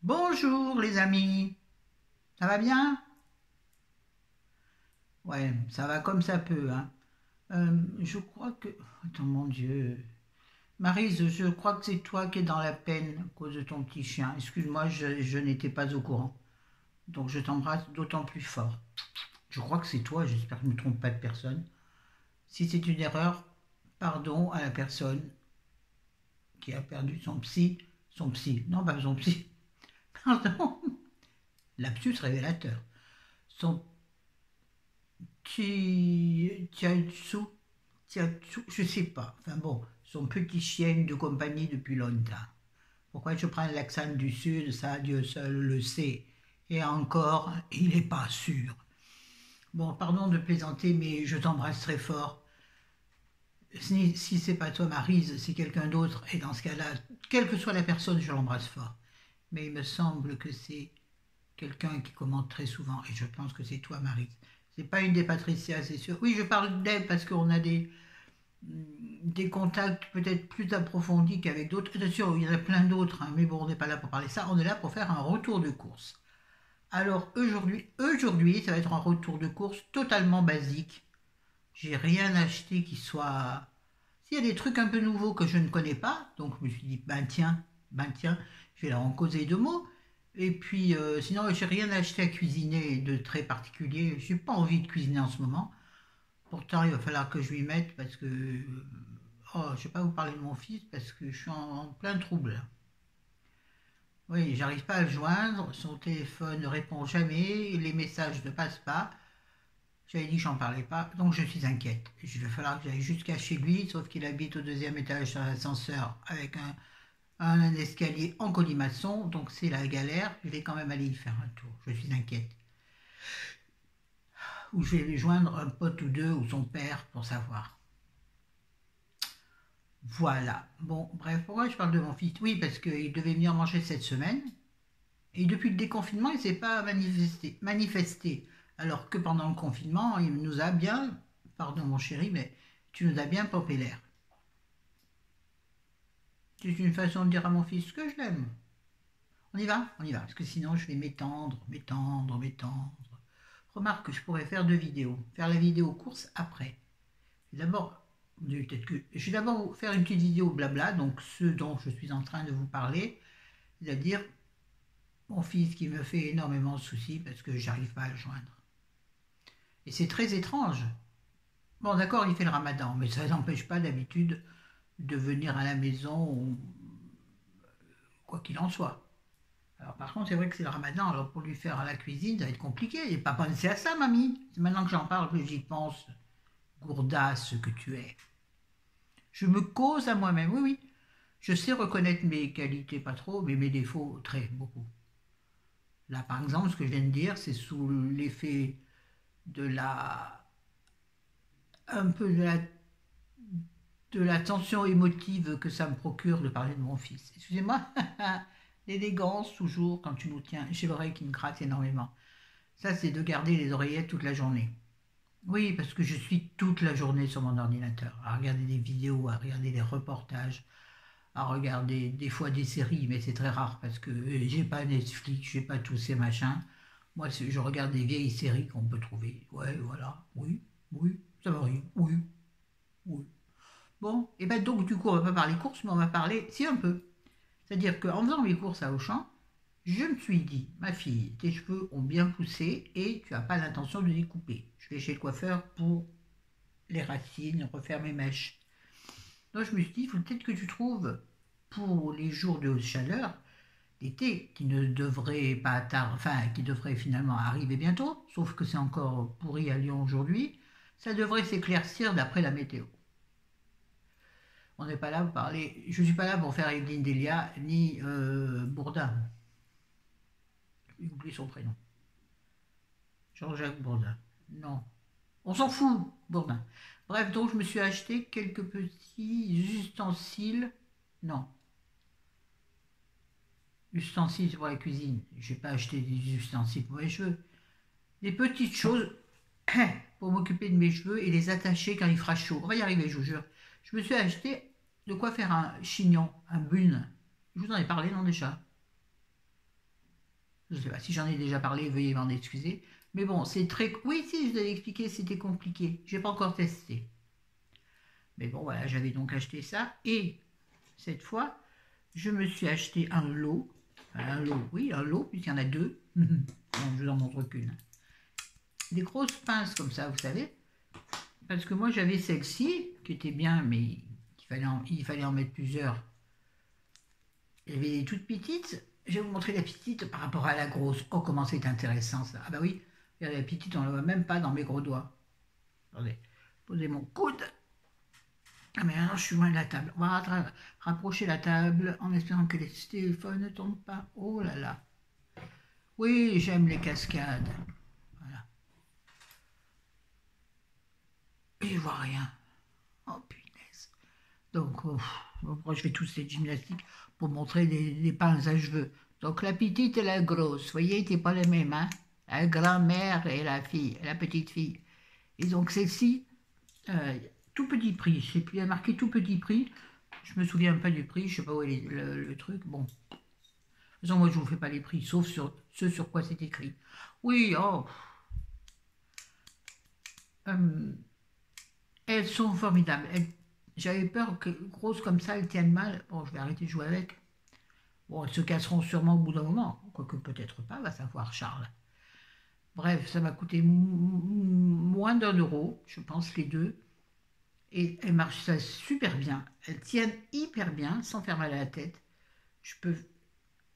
Bonjour les amis, ça va bien? Ouais, ça va comme ça peut, hein. Je crois que... Attends, mon Dieu. Maryse, je crois que c'est toi qui es dans la peine à cause de ton petit chien. Excuse-moi, je n'étais pas au courant. Donc je t'embrasse d'autant plus fort. Je crois que c'est toi, j'espère que je ne me trompe pas de personne. Si c'est une erreur, pardon à la personne qui a perdu son psy, non pas son psy, pardon, lapsus révélateur, son Chiatsu, je sais pas. Enfin bon, son petit chien de compagnie depuis longtemps. Pourquoi je prends l'accent du sud, ça Dieu seul le sait. Et encore, il n'est pas sûr. Bon, pardon de plaisanter, mais je t'embrasse très fort. Si c'est pas toi, Maryse, c'est quelqu'un d'autre, et dans ce cas-là, quelle que soit la personne, je l'embrasse fort. Mais il me semble que c'est quelqu'un qui commente très souvent, et je pense que c'est toi, Maryse. C'est pas une des Patricia, c'est sûr. Oui, je parle d'elle parce qu'on a des contacts peut-être plus approfondis qu'avec d'autres. Bien sûr, il y en a plein d'autres, hein, mais bon, on n'est pas là pour parler de ça, on est là pour faire un retour de course. Alors aujourd'hui, ça va être un retour de course totalement basique. J'ai rien acheté qui soit... S'il y a des trucs un peu nouveaux que je ne connais pas, donc je me suis dit, ben tiens, je vais leur en causer deux mots. Et puis, sinon, j'ai rien acheté à cuisiner de très particulier. J'ai pas envie de cuisiner en ce moment. Pourtant, il va falloir que je m'y mette parce que... Oh, je ne vais pas vous parler de mon fils parce que je suis en plein trouble. Oui, j'arrive pas à le joindre, son téléphone ne répond jamais, les messages ne passent pas. J'avais dit que j'en parlais pas, donc je suis inquiète. Il va falloir que j'aille jusqu'à chez lui, sauf qu'il habite au deuxième étage dans l'ascenseur avec un escalier en colimaçon, donc c'est la galère. Je vais quand même aller y faire un tour, je suis inquiète. Ou je vais lui joindre un pote ou deux ou son père pour savoir. Voilà. Bon, bref, pourquoi je parle de mon fils? Oui, parce qu'il devait venir manger cette semaine. Et depuis le déconfinement, il ne s'est pas manifesté. Alors que pendant le confinement, il nous a bien, pardon mon chéri, mais tu nous as bien pompé l'air. C'est une façon de dire à mon fils que je l'aime. On y va, parce que sinon je vais m'étendre. Remarque que je pourrais faire deux vidéos. Faire la vidéo course après. D'abord, peut-être que je vais d'abord faire une petite vidéo blabla, donc ce dont je suis en train de vous parler, c'est-à-dire mon fils qui me fait énormément de soucis parce que j'arrive pas à le joindre. Et c'est très étrange. Bon, d'accord, il fait le ramadan, mais ça n'empêche pas d'habitude de venir à la maison, quoi qu'il en soit. Alors par contre, c'est vrai que c'est le ramadan, alors pour lui faire à la cuisine, ça va être compliqué. Il n'est pas pensé à ça, mamie. C'est maintenant que j'en parle que j'y pense. Gourdasse que tu es. Je me cause à moi-même, oui, oui. Je sais reconnaître mes qualités, pas trop, mais mes défauts, très, beaucoup. Là, par exemple, ce que je viens de dire, c'est sous l'effet de la... un peu de la tension émotive que ça me procure de parler de mon fils. Excusez-moi, l'élégance, toujours, quand tu nous tiens. J'ai l'oreille qui me gratte énormément. Ça, c'est de garder les oreillettes toute la journée. Oui, parce que je suis toute la journée sur mon ordinateur, à regarder des vidéos, à regarder des reportages, à regarder des fois des séries, mais c'est très rare parce que j'ai pas Netflix, j'ai pas tous ces machins. Moi, je regarde des vieilles séries qu'on peut trouver. Ouais, voilà, oui, oui, ça m'arrive, oui, oui. Bon, et ben donc du coup, on va pas parler courses, mais on va parler, si un peu. C'est-à-dire qu'en faisant mes courses à Auchan, je me suis dit, ma fille, tes cheveux ont bien poussé et tu n'as pas l'intention de les couper. Je vais chez le coiffeur pour les racines, refaire mes mèches. Donc je me suis dit, il faut peut-être que tu trouves pour les jours de haute chaleur, l'été, qui ne devrait pas tard, enfin qui devrait finalement arriver bientôt, sauf que c'est encore pourri à Lyon aujourd'hui, ça devrait s'éclaircir d'après la météo. On n'est pas là pour parler, je ne suis pas là pour faire Evelyne Delia ni Bourdin. J'ai oublié son prénom. Jean-Jacques Bourdin. Non. On s'en fout, Bourdin. Bref, donc je me suis acheté quelques petits ustensiles. Non. Ustensiles pour la cuisine. Je n'ai pas acheté des ustensiles pour mes cheveux. Des petites choses pour m'occuper de mes cheveux et les attacher quand il fera chaud. On va y arriver, je vous jure. Je me suis acheté de quoi faire un chignon, un bun. Je vous en ai parlé, non, déjà? Je ne sais pas si j'en ai déjà parlé, veuillez m'en excuser. Mais bon, c'est très... Oui, si, je vous avais expliqué, c'était compliqué. Je n'ai pas encore testé. Mais bon, voilà, j'avais donc acheté ça. Et cette fois, je me suis acheté un lot. Un lot, oui, un lot, puisqu'il y en a deux. Bon, je vous en montre qu'une. Des grosses pinces comme ça, vous savez. Parce que moi, j'avais celle-ci, qui était bien, mais il fallait en mettre plusieurs. Il y avait des toutes petites. Je vais vous montrer la petite par rapport à la grosse. Oh, comment c'est intéressant ça. Ah bah oui, la petite, on ne la voit même pas dans mes gros doigts. Attendez, posez mon coude. Ah mais alors je suis loin de la table. On va rapprocher la table en espérant que les téléphones ne tombent pas. Oh là là. Oui, j'aime les cascades. Voilà. Et je vois rien. Oh punaise. Donc, moi, je fais toute cette gymnastique pour montrer les pinces à cheveux. Donc la petite et la grosse, vous voyez, c'était pas les mêmes, hein. La grand-mère et la fille, la petite fille. Et donc celle-ci, tout petit prix. Je sais plus, il y a marqué tout petit prix. Je me souviens pas du prix, je sais pas où est le truc. Bon, de toute façon, moi je vous fais pas les prix, sauf sur ce sur quoi c'est écrit. Oui, oh, elles sont formidables. J'avais peur que grosses comme ça, elles tiennent mal. Bon, je vais arrêter de jouer avec. Bon, elles se casseront sûrement au bout d'un moment, quoique peut-être pas, va savoir Charles. Bref, ça m'a coûté moins d'1 euro, je pense, les deux. Et elles marchent ça super bien. Elles tiennent hyper bien, sans faire mal à la tête. Je peux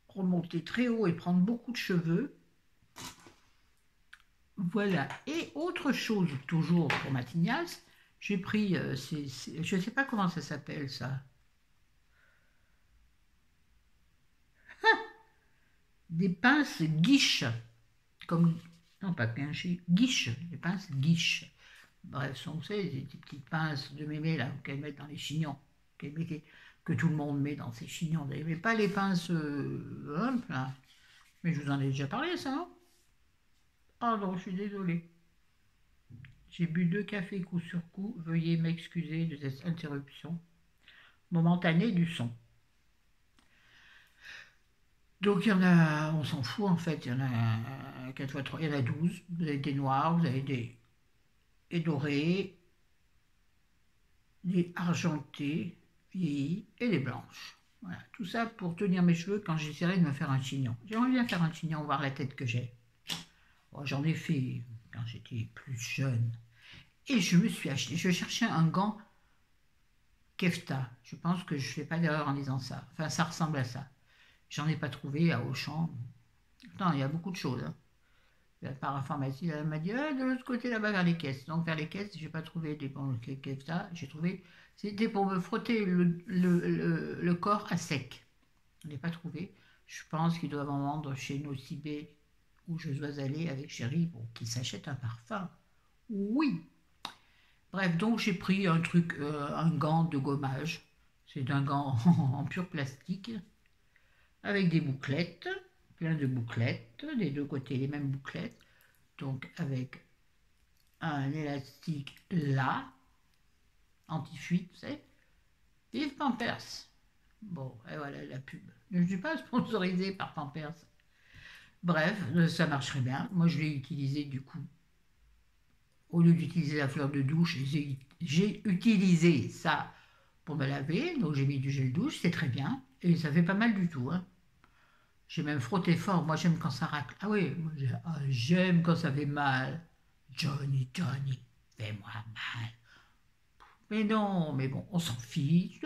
remonter très haut et prendre beaucoup de cheveux. Voilà. Et autre chose, toujours pour ma tignasse, j'ai pris, je ne sais pas comment ça s'appelle ça. Des pinces guiches. Comme, non pas pinches, guiches. Des pinces guiches. Bref, sont, vous savez, des petites pinces de mémé là, qu'elles mettent dans les chignons. Que tout le monde met dans ses chignons. Mais pas les pinces, hop là. Mais je vous en ai déjà parlé, ça, non? Pardon, je suis désolée. J'ai bu 2 cafés coup sur coup. Veuillez m'excuser de cette interruption momentanée du son. Donc il y en a, on s'en fout en fait, il y en a 4 fois 3, il y en a 12. Vous avez des noirs, vous avez des dorés, des argentés, vieillis et des blanches. Voilà, tout ça pour tenir mes cheveux quand j'essaierai de me faire un chignon. J'aimerais bien faire un chignon, voir la tête que j'ai. Bon, j'en ai fait quand j'étais plus jeune. Et je me suis acheté, je cherchais un gant Kefta. Je pense que je ne fais pas d'erreur en disant ça. Enfin, ça ressemble à ça. J'en ai pas trouvé à Auchan. Non, il y a beaucoup de choses. Hein. La parapharmacie, elle m'a dit de l'autre côté là-bas vers les caisses. Donc vers les caisses, j'ai pas trouvé des bons Kefta. J'ai trouvé, c'était pour me frotter le corps à sec. Je n'ai pas trouvé. Je pense qu'ils doivent en vendre chez Nocibé où je dois aller avec Chéri pour qu'il s'achète un parfum. Oui. Bref, donc j'ai pris un truc, un gant de gommage. C'est un gant en pur plastique avec des bouclettes, plein de bouclettes, des deux côtés les mêmes bouclettes. Donc avec un élastique là, anti-fuite, vous savez. Vive Pampers. Bon, et voilà la pub. Je ne suis pas sponsorisée par Pampers. Bref, ça marcherait bien. Moi, je l'ai utilisé du coup. Au lieu d'utiliser la fleur de douche, j'ai utilisé ça pour me laver. Donc j'ai mis du gel douche, c'est très bien. Et ça fait pas mal du tout. Hein. J'ai même frotté fort. Moi, j'aime quand ça racle. Ah oui, j'aime quand ça fait mal. Johnny, Johnny, fais-moi mal. Mais non, mais bon, on s'en fiche.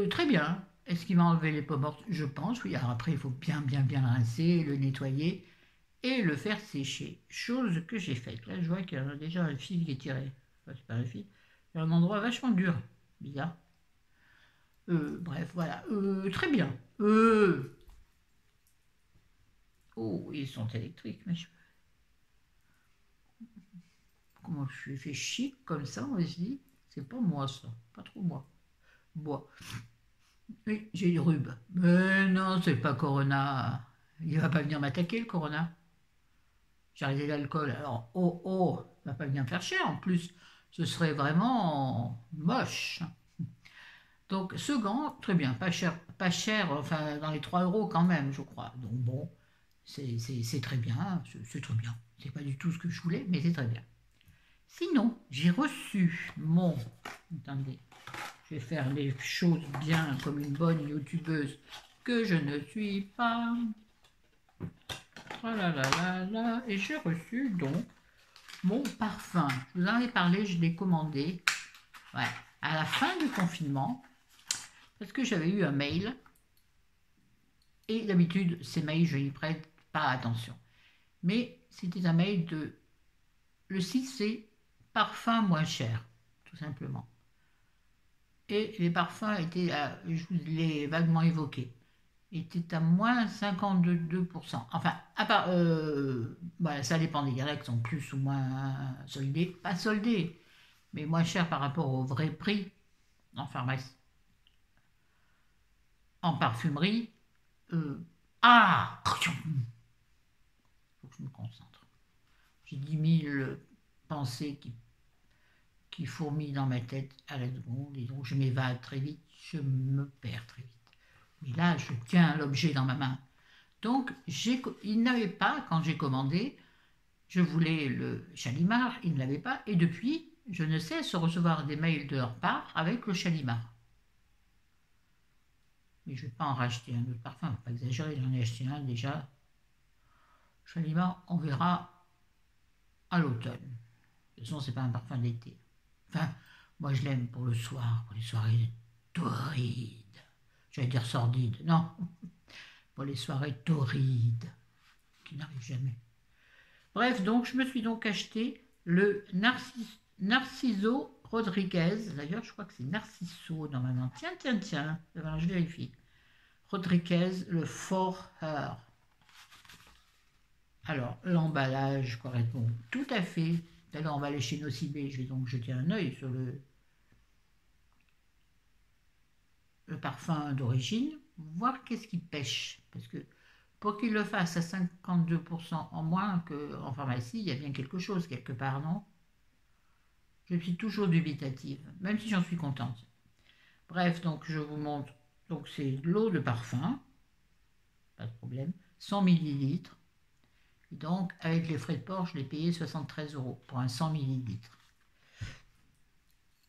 Très bien. Est-ce qu'il m'a enlevé les peaux mortes? Je pense, oui. Alors après, il faut bien, bien, bien le rincer, le nettoyer et le faire sécher. Chose que j'ai faite. Là, je vois qu'il y a déjà un fil qui est tiré. Enfin, c'est pas un fil. Il y a un endroit vachement dur. Bizarre. Bref, voilà. Très bien. Oh, ils sont électriques, mes cheveux. Comment je suis fait chic comme ça, on se dit. C'est pas moi, ça. Pas trop moi. Bois. Oui, j'ai une rube. Mais non, c'est pas Corona. Il va pas venir m'attaquer, le Corona. J'ai arrêté l'alcool. Alors, il va pas venir me faire cher. En plus, ce serait vraiment moche. Donc ce gant, très bien, pas cher, enfin dans les 3 € quand même, je crois. Donc bon, c'est très bien, c'est très bien. C'est pas du tout ce que je voulais, mais c'est très bien. Sinon, j'ai reçu mon... Attendez, je vais faire les choses bien comme une bonne youtubeuse que je ne suis pas. Oh là là là là, et j'ai reçu donc mon parfum. Je vous en ai parlé, je l'ai commandé ouais, à la fin du confinement parce que j'avais eu un mail et d'habitude ces mails je n'y prête pas attention. Mais c'était un mail de... Le site c'est parfum moins cher, tout simplement. Et les parfums étaient, je vous l'ai vaguement évoqué, étaient à moins 52%. Enfin, à part, voilà, ça dépend, il y en a qui sont plus ou moins soldés, pas soldés, mais moins chers par rapport au vrai prix en pharmacie. En parfumerie, faut que je me concentre. J'ai 10 000 pensées qui fourmillent dans ma tête à la seconde, et donc je m'évade très vite, je me perds très vite. Mais là, je tiens l'objet dans ma main. Donc, il n'avait pas, quand j'ai commandé, je voulais le Chalimard, il ne l'avait pas, et depuis, je ne cesse de recevoir des mails de leur part avec le Chalimard. Mais je ne vais pas en racheter un autre parfum, il ne faut pas exagérer, j'en ai acheté un déjà. Chalimard, on verra à l'automne. De toute façon, ce n'est pas un parfum d'été. Enfin, moi je l'aime pour le soir, pour les soirées torrides. J'allais dire sordides, non. Pour les soirées torrides, qui n'arrivent jamais. Bref, donc je me suis donc acheté le Narciso Rodriguez. D'ailleurs, je crois que c'est Narciso normalement. Tiens. Alors, je vérifie. Rodriguez, le For Her. Alors, l'emballage correspond tout à fait. Alors, on va aller chez Nocibé. Je vais donc jeter un œil sur le parfum d'origine, voir qu'est-ce qu'il pêche. Parce que pour qu'il le fasse à 52% en moins qu'en pharmacie, il y a bien quelque chose quelque part, non? Je suis toujours dubitative, même si j'en suis contente. Bref, donc je vous montre. Donc c'est de l'eau de parfum, pas de problème, 100 ml. Et donc avec les frais de port, je l'ai payé 73 € pour un 100 ml.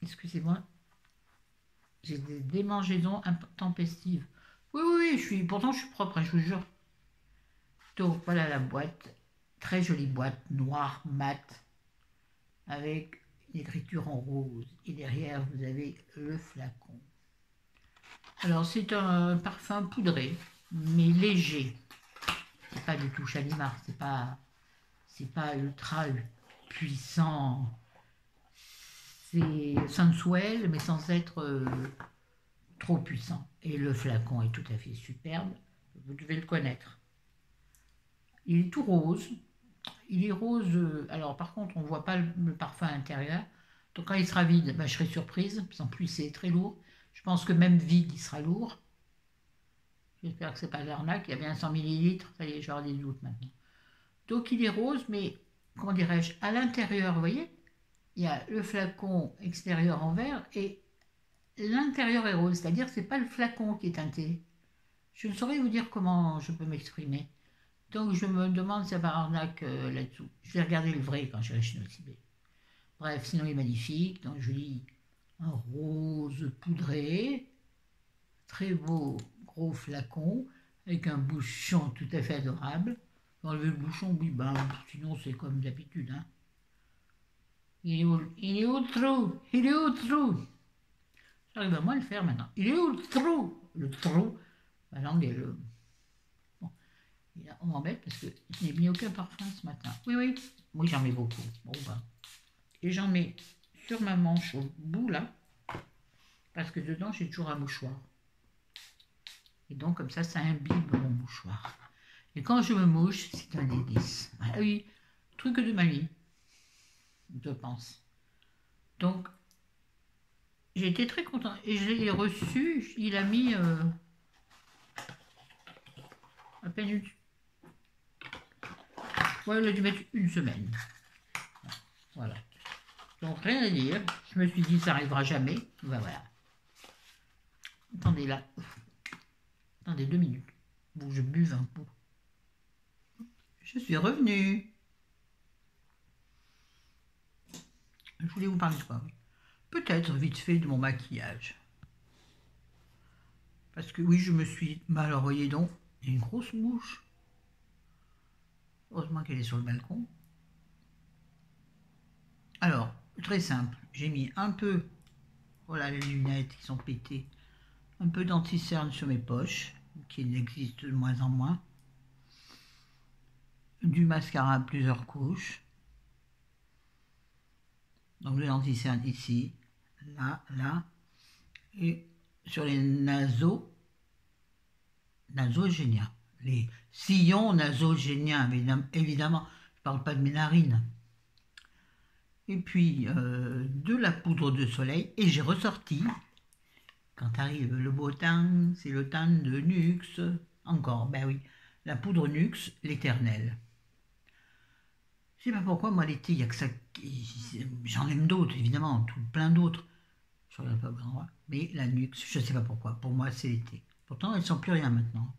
Excusez-moi, j'ai des démangeaisons intempestives. Oui, pourtant je suis propre, je vous jure. Donc voilà la boîte, très jolie boîte, noire, mat, avec une écriture en rose. Et derrière, vous avez le flacon. Alors c'est un parfum poudré, mais léger. C'est pas du tout Chalimard, c'est pas ultra puissant. C'est sensuel, mais sans être trop puissant. Et le flacon est tout à fait superbe, vous devez le connaître. Il est tout rose. Il est rose. Alors par contre, on ne voit pas le parfum intérieur. Donc quand il sera vide, ben, je serai surprise. En plus, c'est très lourd. Je pense que même vide, il sera lourd. J'espère que ce n'est pas de l'arnaque. Il y a bien 100 ml. Ça y est, j'aurai des doutes maintenant. Donc il est rose, mais comment dirais-je, à l'intérieur, vous voyez, il y a le flacon extérieur en vert et l'intérieur est rose. C'est-à-dire que ce n'est pas le flacon qui est teinté. Je ne saurais vous dire comment je peux m'exprimer. Donc je me demande si ça va arnaque là-dessous. Je vais regarder le vrai quand j'irai chez Nocibé. Bref, sinon il est magnifique. Donc je lis un rose poudré, très beau gros flacon, avec un bouchon tout à fait adorable. Enlever le bouchon, oui, ben, sinon c'est comme d'habitude. Hein. Il est où le trou? Il est où le trou? J'arrive à moi le faire maintenant. Il est où le trou? Le trou, ma langue est le... Et là, on m'embête parce que je n'ai mis aucun parfum ce matin. Oui, j'en mets beaucoup. Bon, ben. Et j'en mets sur ma manche au bout là, parce que dedans j'ai toujours un mouchoir. Et donc comme ça imbibe mon mouchoir. Et quand je me mouche, c'est un délice. Ah oui, truc de ma vie, je pense. Donc, j'ai été très contente. Et je l'ai reçu, il a mis à peine une... Ouais, il a dû mettre une semaine. Voilà. Donc, rien à dire. Je me suis dit, ça n'arrivera jamais. Ben, voilà. Attendez là. Attendez 2 minutes. Bon, je buve un peu. Je suis revenue. Je voulais vous parler de quoi? Peut-être vite fait de mon maquillage. Parce que oui, je me suis... Alors, voyez donc, il y a une grosse mouche. Heureusement qu'elle est sur le balcon. Alors, très simple. J'ai mis un peu... Voilà les lunettes qui sont pétées. Un peu d'anti-cerne sur mes poches, qui n'existe de moins en moins. Du mascara à plusieurs couches. Donc de l'anti-cerne ici, là, là. Et sur les nasogéniens. Les sillons nasogéniens, évidemment. Je ne parle pas de mes narines. Et puis de la poudre de soleil. Et j'ai ressorti, quand arrive le beau temps, c'est le temps de Nuxe. Encore, ben oui, la poudre Nuxe, l'éternelle. Je ne sais pas pourquoi, moi l'été, il n'y a que ça. J'en aime d'autres, évidemment, plein d'autres. Je ne regarde pas au bon endroit. Mais la Nuxe, je ne sais pas pourquoi. Pour moi, c'est l'été. Pourtant, elles ne sont plus rien maintenant.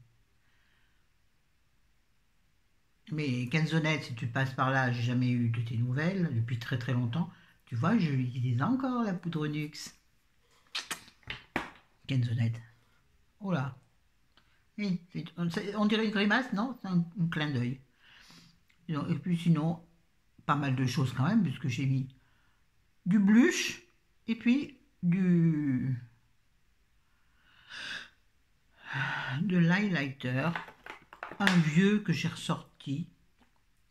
Mais Canzonette, si tu passes par là, j'ai jamais eu de tes nouvelles depuis très très longtemps. Tu vois, je l'utilise encore, la poudre Nuxe. Canzonette. Oh là. Oui, on dirait une grimace, non? C'est un clin d'œil. Et puis sinon, pas mal de choses quand même, puisque j'ai mis du blush et puis de l'highlighter, un vieux que j'ai ressorti,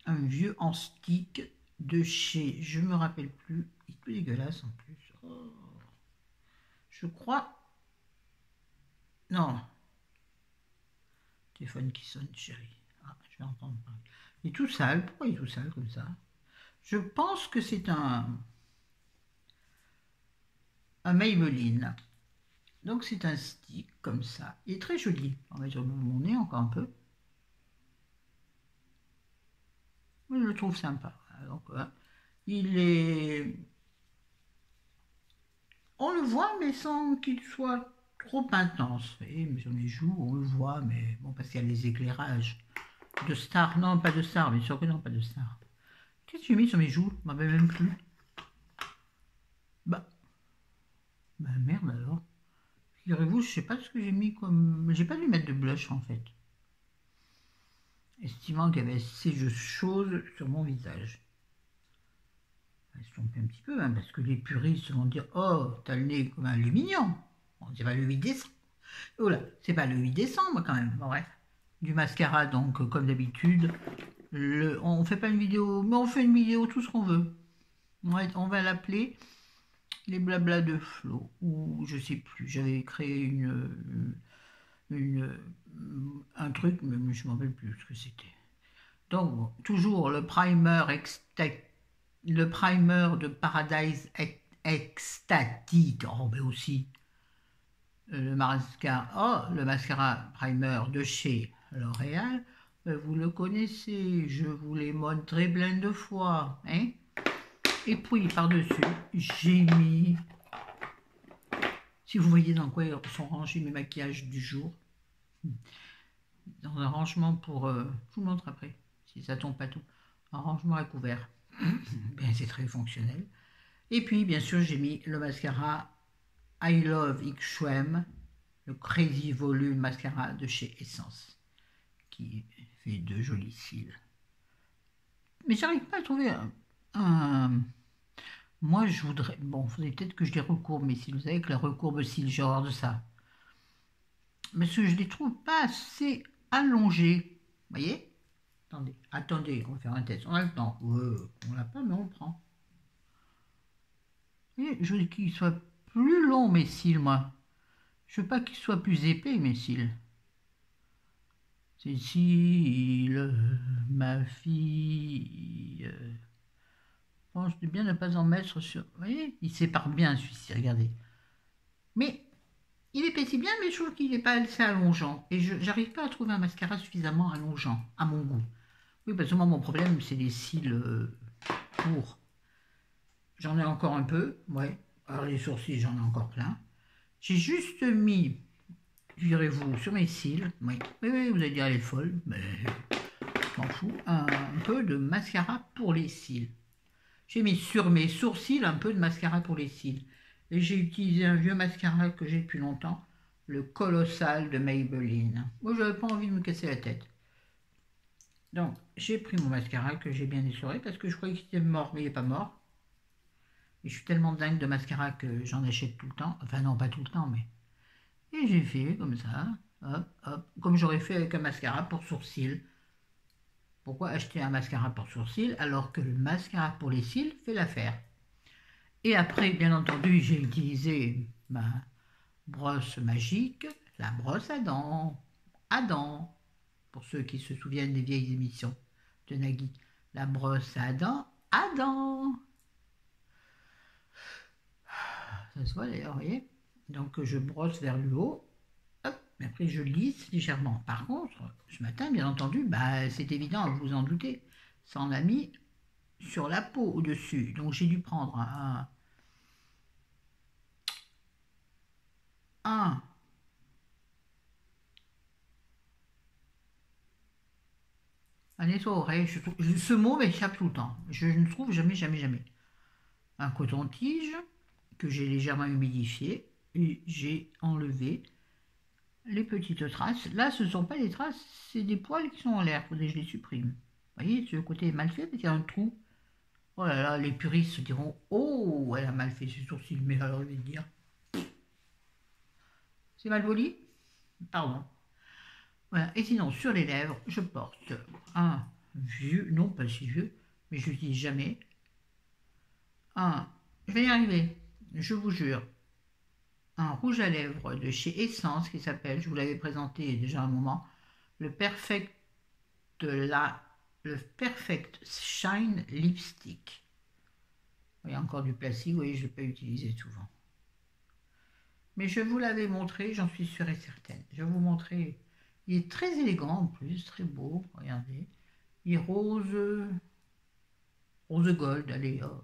un vieux en stick de chez, je me rappelle plus, il est tout dégueulasse en plus. Oh. Je crois, non, téléphone qui sonne, chérie. Ah, je vais entendre parler. Il est tout sale, pourquoi il est tout sale comme ça? Je pense que c'est un Maybelline. Donc c'est un stick comme ça. Il est très joli. On va mettre mon nez encore un peu. Je le trouve sympa. Donc, il est... On le voit, mais sans qu'il soit trop intense. Mais sur mes joues, on le voit, mais bon, parce qu'il y a les éclairages de star. Non, pas de star, bien sûr que non, pas de star. Qu'est-ce que j'ai mis sur mes joues? Je m'en rappelle même plus. Bah merde alors. Figurez-vous, je sais pas ce que j'ai mis comme... J'ai pas dû mettre de blush en fait. Estimant qu'il y avait assez de choses sur mon visage. On va se tromper un petit peu, hein, parce que les puristes vont dire « Oh, t'as le nez comme un aluminium !» Bon, c'est pas le 8 décembre. Oh là, c'est pas le 8 décembre quand même. Bon, bref. Du mascara, donc, comme d'habitude. On fait pas une vidéo, mais on fait une vidéo tout ce qu'on veut. On va l'appeler les blabla de Flo, ou je sais plus. J'avais créé un truc, mais je ne me rappelle plus ce que c'était. Donc, bon, toujours le primer de Paradise Ecstatic, oh, mais aussi le mascara primer de chez L'Oréal. Vous le connaissez, je vous l'ai montré plein de fois, hein. Et puis par-dessus, j'ai mis, si vous voyez dans quoi sont rangés mes maquillages du jour, dans un rangement pour, je vous montre après, si ça tombe pas tout, un rangement à couvert, bien c'est très fonctionnel. Et puis bien sûr j'ai mis le mascara I Love XM, le Crazy Volume Mascara de chez Essence, qui fait de jolis cils. Mais j'arrive pas à trouver moi je voudrais, bon, il faudrait peut-être que je les recourbe mes cils, vous savez que la recourbe cils, j'ai horreur de ça. Mais je ne les trouve pas assez allongés, vous voyez? Attendez, on va faire un test, on a le temps, on l'a pas mais on le prend. Et je veux qu'ils soient plus longs mes cils, moi. Je veux pas qu'ils soient plus épais mes cils. Cécile, ma fille. Bon, je dis bien ne pas en mettre sur. Vous voyez, il sépare bien celui-ci, regardez. Mais il épaissit bien, mais je trouve qu'il n'est pas assez allongeant. Et je n'arrive pas à trouver un mascara suffisamment allongeant, à mon goût. Oui, parce que moi, mon problème, c'est les cils courts. J'en ai encore un peu, ouais. Alors les sourcils, j'en ai encore plein. J'ai juste mis direz-vous, sur mes cils. Oui, oui, oui, vous allez dire elle est folle, mais je m'en fous. Un peu de mascara pour les cils. J'ai mis sur mes sourcils un peu de mascara pour les cils. Et j'ai utilisé un vieux mascara que j'ai depuis longtemps, le Colossal de Maybelline. Moi, j'avais pas envie de me casser la tête. Donc, j'ai pris mon mascara que j'ai bien essoré parce que je croyais qu'il était mort, mais il n'est pas mort. Et je suis tellement dingue de mascara que j'en achète tout le temps. Enfin, non, pas tout le temps, mais. Et j'ai fait comme ça, hop, hop, comme j'aurais fait avec un mascara pour sourcils. Pourquoi acheter un mascara pour sourcils alors que le mascara pour les cils fait l'affaire? Et après, bien entendu, j'ai utilisé ma brosse magique, la brosse à dents. À dents, pour ceux qui se souviennent des vieilles émissions de Nagui. La brosse à dents, à dents. Ça se voit d'ailleurs, vous voyez. Donc je brosse vers le haut, hop, et après je lisse légèrement. Par contre, ce matin, bien entendu, bah, c'est évident, vous vous en doutez, ça en a mis sur la peau au-dessus. Donc j'ai dû prendre un nettoie-oreille. Ce mot m'échappe tout le temps. Je ne trouve jamais, jamais, jamais. Un coton-tige que j'ai légèrement humidifié et j'ai enlevé les petites traces. Là, ce ne sont pas des traces, c'est des poils qui sont en l'air. Il faudrait que je les supprime. Vous voyez, ce côté est mal fait parce qu'il y a un trou. Oh là là, les puristes se diront: oh, elle a mal fait ses sourcils. Mais alors, je vais te dire: c'est mal poli? Pardon. Voilà. Et sinon, sur les lèvres, je porte un vieux, non pas si vieux, mais je ne dis jamais. Je vais y arriver, je vous jure, un rouge à lèvres de chez Essence qui s'appelle, je vous l'avais présenté déjà un moment, le Perfect, le Perfect Shine Lipstick. Il y a encore du plastique, oui, je ne l'ai pas utilisé souvent. Mais je vous l'avais montré, j'en suis sûre et certaine. Je vais vous montrer. Il est très élégant en plus, très beau, regardez. Il est rose, rose gold, allez, oh.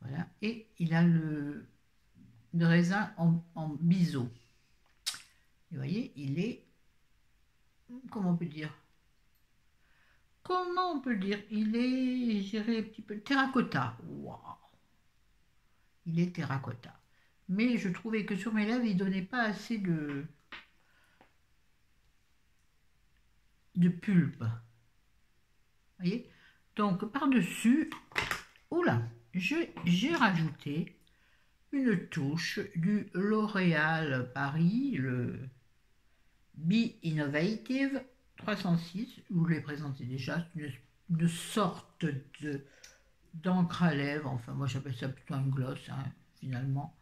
Voilà. Et il a le raisin en biseau. Vous voyez, il est, comment on peut dire? Comment on peut dire? Il est, je dirais, un petit peu terracotta. Waouh! Il est terracotta. Mais je trouvais que sur mes lèvres, il ne donnait pas assez de pulpe. Vous voyez? Donc, par-dessus, oula, j'ai rajouté une touche du L'Oréal Paris, le Be Innovative 306. Je vous l'ai présenté déjà, c'est une sorte d'encre à lèvres. Enfin, moi j'appelle ça plutôt un gloss, hein, finalement.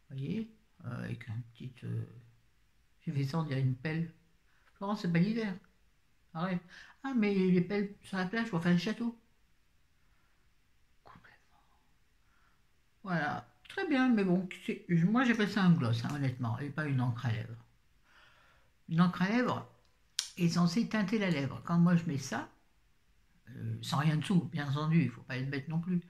Vous voyez, avec un petit. J'ai fait ça, on dirait une pelle. Florence, c'est pas l'hiver. Arrête. Ah, mais les pelles sur la plage pour faire le château. Complètement. Voilà. Très bien, mais bon, moi j'appelle ça un gloss, hein, honnêtement, et pas une encre à lèvres. Une encre à lèvres est censée teinter la lèvre. Quand moi je mets ça, sans rien dessous, bien entendu, il ne faut pas être bête non plus.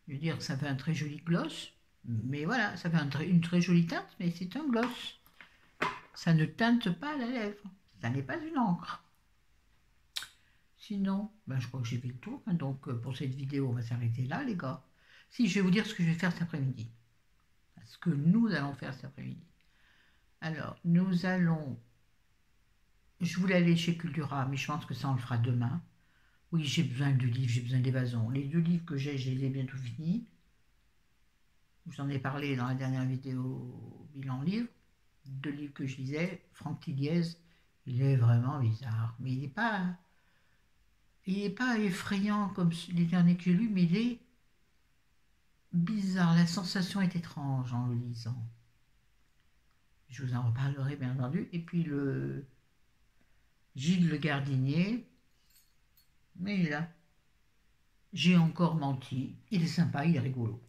Je veux dire, ça fait un très joli gloss, mais voilà, ça fait une très jolie teinte, mais c'est un gloss. Ça ne teinte pas la lèvre. Ça n'est pas une encre. Sinon, ben, je crois que j'ai fait le tour. Hein, donc, pour cette vidéo, on va s'arrêter là, les gars. Si, je vais vous dire ce que je vais faire cet après-midi. Ce que nous allons faire cet après-midi. Alors, nous allons... Je voulais aller chez Cultura, mais je pense que ça, on le fera demain. Oui, j'ai besoin de livres, j'ai besoin d'évasion. Les 2 livres que j'ai, je les ai bientôt finis. Je vous en ai parlé dans la dernière vidéo bilan livre. 2 livres que je lisais. Franck Tilliez, il est vraiment bizarre. Mais il n'est pas effrayant comme les derniers que j'ai lus, mais il est bizarre. La sensation est étrange en le lisant. Je vous en reparlerai bien entendu. Et puis le Gilles Le Gardinier, mais là, j'ai encore menti. Il est sympa, il est rigolo.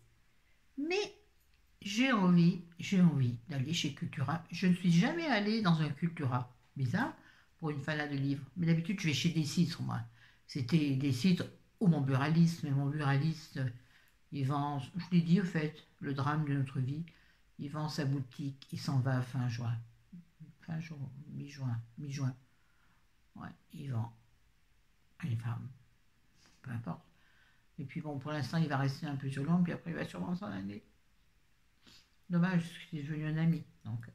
Mais j'ai envie d'aller chez Cultura. Je ne suis jamais allée dans un Cultura. Bizarre pour une fanat de livres. Mais d'habitude, je vais chez Decitre, moi. C'était Decitre ou mon buraliste. Mais mon buraliste, il vend, je l'ai dit au fait, le drame de notre vie. Il vend sa boutique, il s'en va fin juin. fin juin, mi-juin, mi-juin. Ouais, il vend. Les femmes, peu importe. Et puis bon, pour l'instant, il va rester un peu sur l'ombre, puis après, il va sûrement s'en aller. Dommage, parce que c'est devenu un ami. Donc.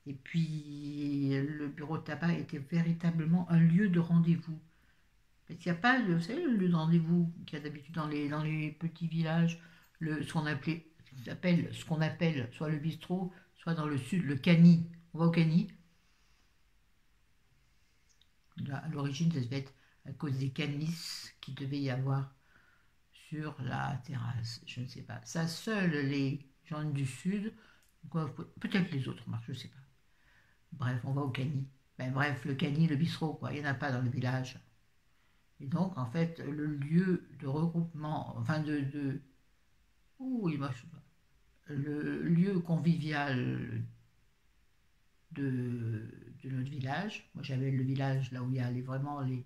Et puis, le bureau de tabac était véritablement un lieu de rendez-vous. Parce qu'il n'y a pas de, vous savez, le lieu de rendez-vous qu'il y a d'habitude dans les petits villages, ce qu'on appelle soit le bistrot, soit dans le sud, le cani. On va au cani. Là, à l'origine, ça devait être à cause des canis qu'il devait y avoir sur la terrasse. Je ne sais pas. Ça, seuls les gens du sud, peut-être les autres, je ne sais pas. Bref, on va au cani. Ben, bref, le cani, le bistrot, quoi. Il n'y en a pas dans le village. Et donc, en fait, le lieu de regroupement, enfin ouh, le lieu convivial de notre village. Moi, j'avais le village là où il y a vraiment les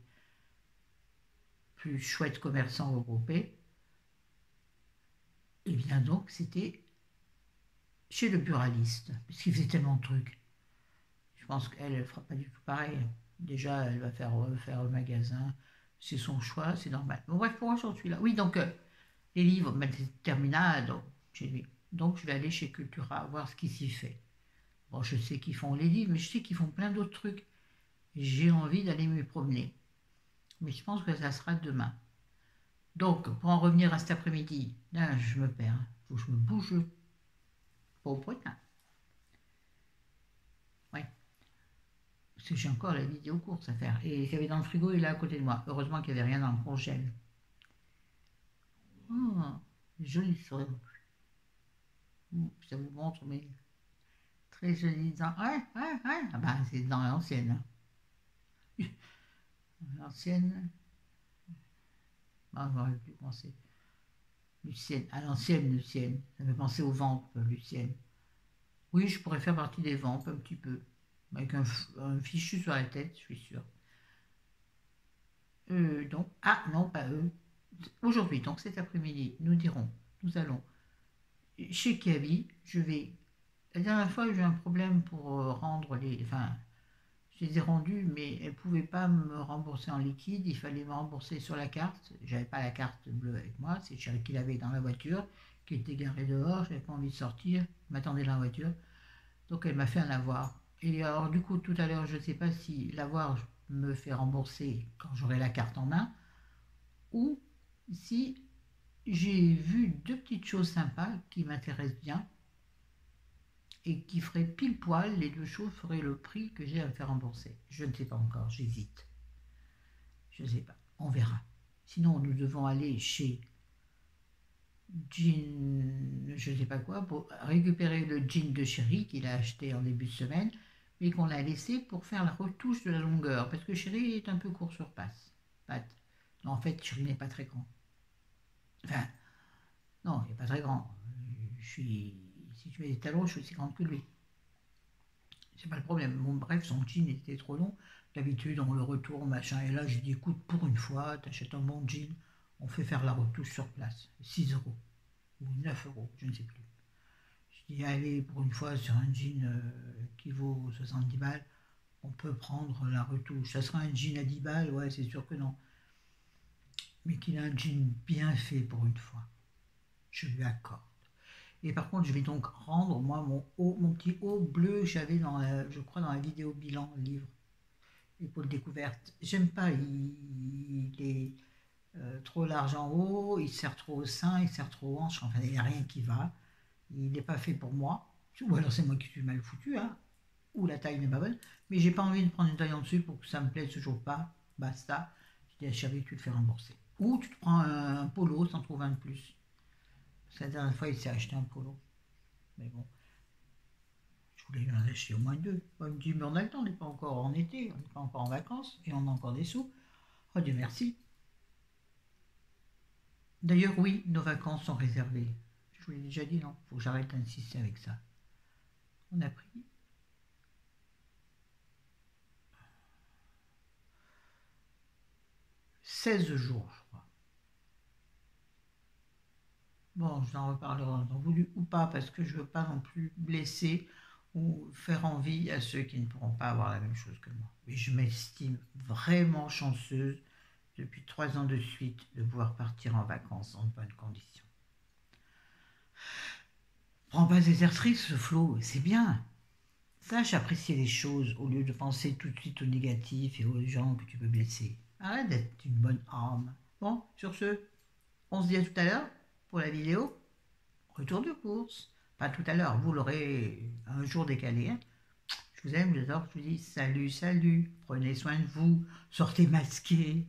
plus chouettes commerçants regroupés. Et bien donc, c'était chez le buraliste, parce qu'il faisait tellement de trucs. Je pense qu'elle ne fera pas du tout pareil. Déjà, elle va faire le magasin. C'est son choix, c'est normal. Bon, bref, pour aujourd'hui, là. Oui, donc, les livres, ben, c'est terminal chez lui. Donc, je vais aller chez Cultura, voir ce qui s'y fait. Bon, je sais qu'ils font les livres, mais je sais qu'ils font plein d'autres trucs. J'ai envie d'aller me promener. Mais je pense que ça sera demain. Donc, pour en revenir à cet après-midi, là, je me perds. Il faut que je me bouge. Pas au point. Ouais. Parce que j'ai encore la vidéo course à faire. Et il y avait dans le frigo, il est là à côté de moi. Heureusement qu'il n'y avait rien dans le congèle. Oh, joli sourire. Ça vous montre mes très jolies dents. Ouais, ouais, ouais. Ah bah, c'est dans l'ancienne. Hein. L'ancienne. Ah, j'aurais pu penser. Lucienne. À l'ancienne, Lucienne. Ça me fait penser aux ventes, Lucienne. Oui, je pourrais faire partie des ventes un petit peu. Avec un fichu sur la tête, je suis sûr. Donc, ah non, pas eux. Aujourd'hui, donc cet après-midi, nous allons chez Kiabi. La dernière fois, j'ai eu un problème pour rendre les. Enfin, je les ai rendus, mais elle ne pouvait pas me rembourser en liquide. Il fallait me rembourser sur la carte. J'avais pas la carte bleue avec moi. C'est Chéri qui l'avait dans la voiture, qui était garée dehors. J'avais pas envie de sortir. Je m'attendais dans la voiture. Donc, elle m'a fait un avoir. Et alors, du coup, tout à l'heure, je ne sais pas si l'avoir me fait rembourser quand j'aurai la carte en main ou si j'ai vu deux petites choses sympas qui m'intéressent bien et qui feraient pile poil, les deux choses feraient le prix que j'ai à me faire rembourser. Je ne sais pas encore, j'hésite. Je ne sais pas, on verra. Sinon, nous devons aller chez Jean, je ne sais pas quoi, pour récupérer le jean de Chéri qu'il a acheté en début de semaine, mais qu'on a laissé pour faire la retouche de la longueur, parce que Chéri est un peu court sur patte. Non, en fait, Chéri n'est pas très grand. Enfin, non, il n'est pas très grand. Si tu mets des talons, je suis aussi grande que lui. C'est pas le problème. Bon, bref, son jean était trop long. D'habitude, on le retourne, machin. Et là, j'ai dit, écoute, pour une fois, t'achètes un bon jean, on fait faire la retouche sur place. 6 euros. Ou 9 euros, je ne sais plus. Je dis, allez, pour une fois, sur un jean qui vaut 70 balles, on peut prendre la retouche. Ça sera un jean à 10 balles, ouais, c'est sûr que non. Mais qu'il a un jean bien fait pour une fois. Je lui accorde. Et par contre, je vais donc rendre, moi, mon petit haut bleu que j'avais, je crois, dans la vidéo bilan, le livre, épaule découverte. J'aime pas, il est trop large en haut, il sert trop au sein, il sert trop aux hanches, enfin, il n'y a rien qui va. Il n'est pas fait pour moi. Ou alors c'est moi qui suis mal foutu, hein, ou la taille n'est pas bonne. Mais j'ai pas envie de prendre une taille en dessus pour que ça me plaise toujours pas. Basta. Je dis à Chérie, tu te fais rembourser. Ou tu te prends un polo, t'en trouves un de plus. La dernière fois, il s'est acheté un polo. Mais bon, je voulais lui en acheter au moins deux. Il me dit, mais on a le temps, on n'est pas encore en été, on n'est pas encore en vacances, et on a encore des sous. Oh Dieu merci. D'ailleurs, oui, nos vacances sont réservées. Je vous l'ai déjà dit, non? Faut que j'arrête d'insister avec ça. On a pris 16 jours, je crois. Bon, je n'en reparlerai en temps voulu ou pas, parce que je ne veux pas non plus blesser ou faire envie à ceux qui ne pourront pas avoir la même chose que moi. Mais je m'estime vraiment chanceuse depuis 3 ans de suite de pouvoir partir en vacances en bonnes conditions. Prends pas des airs tristes, Flo, c'est bien. Sache apprécier les choses au lieu de penser tout de suite au négatif et aux gens que tu peux blesser. Arrête d'être une bonne âme. Bon, sur ce, on se dit à tout à l'heure pour la vidéo. Retour de course. Pas tout à l'heure, vous l'aurez un jour décalé. Hein. Je vous aime, j'adore, je vous dis salut, salut. Prenez soin de vous. Sortez masqués.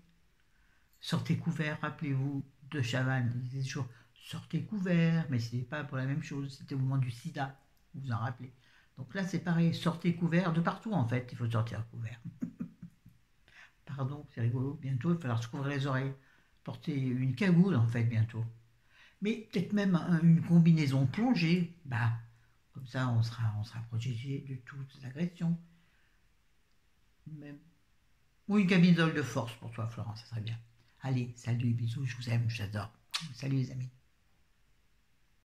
Sortez couverts, rappelez-vous de Chavannes. Il disait toujours sortez couverts, mais ce n'était pas pour la même chose. C'était au moment du sida. Vous vous en rappelez. Donc là, c'est pareil. Sortez couverts de partout, en fait. Il faut sortir couvert. Pardon, c'est rigolo. Bientôt, il va falloir se couvrir les oreilles. Porter une cagoule, en fait, bientôt. Mais peut-être même une combinaison plongée. Bah, comme ça, on sera protégé de toutes les agressions. Même. Ou une camisole de force pour toi, Florence, ça serait bien. Allez, salut, bisous, je vous aime, j'adore. Salut les amis.